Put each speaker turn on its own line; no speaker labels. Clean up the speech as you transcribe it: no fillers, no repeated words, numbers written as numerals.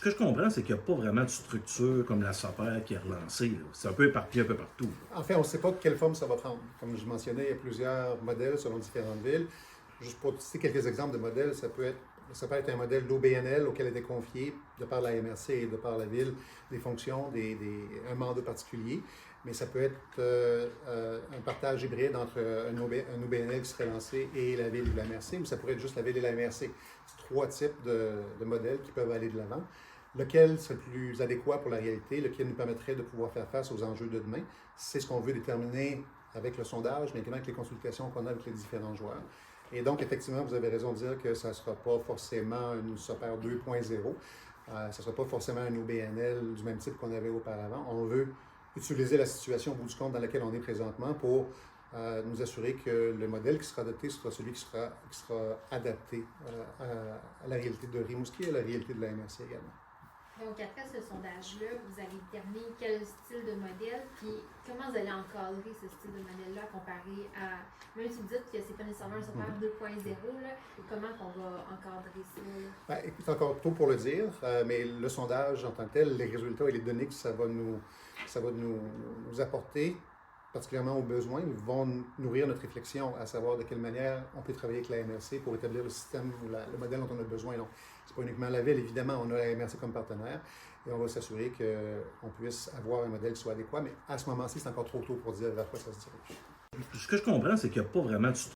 Ce que je comprends, c'est qu'il n'y a pas vraiment de structure comme la SOPER qui est relancée, là. C'est un peu éparpillé un peu partout.
En fait, on ne sait pas quelle forme ça va prendre. Comme je mentionnais, il y a plusieurs modèles selon différentes villes. Juste pour citer quelques exemples de modèles, ça peut être un modèle d'OBNL auquel était confié, de par la MRC et de par la ville, des fonctions, un mandat particulier. Mais ça peut être un partage hybride entre un OBNL qui serait lancé et la ville ou la MRC, ou ça pourrait être juste la ville et la MRC. C'est trois types de modèles qui peuvent aller de l'avant. Lequel serait le plus adéquat pour la réalité, lequel nous permettrait de pouvoir faire face aux enjeux de demain. C'est ce qu'on veut déterminer avec le sondage, mais également avec les consultations qu'on a avec les différents joueurs. Et donc, effectivement, vous avez raison de dire que ça ne sera pas forcément une SOPER 2.0. Ça ne sera pas forcément un OBNL du même type qu'on avait auparavant. On veut utiliser la situation au bout du compte dans laquelle on est présentement pour nous assurer que le modèle qui sera adopté sera celui qui sera adapté à la réalité de Rimouski et à la réalité de la MRC également.
Donc, après ce sondage-là, vous allez déterminer quel style de modèle, puis comment vous allez encadrer ce style de modèle-là comparé à, même si vous dites que c'est pas nécessairement un SOPER 2.0, comment on va encadrer ça?
Ben, écoute, encore tôt pour le dire, mais le sondage en tant que tel, les résultats et les données que ça va nous apporter, particulièrement aux besoins, vont nourrir notre réflexion à savoir de quelle manière on peut travailler avec la MRC pour établir le système ou le modèle dont on a besoin. Donc, ce n'est pas uniquement la ville, évidemment, on a la MRC comme partenaire et on va s'assurer qu'on puisse avoir un modèle qui soit adéquat, mais à ce moment-ci, c'est encore trop tôt pour dire vers quoi ça se dirige.
Ce que je comprends, c'est qu'il n'y a pas vraiment de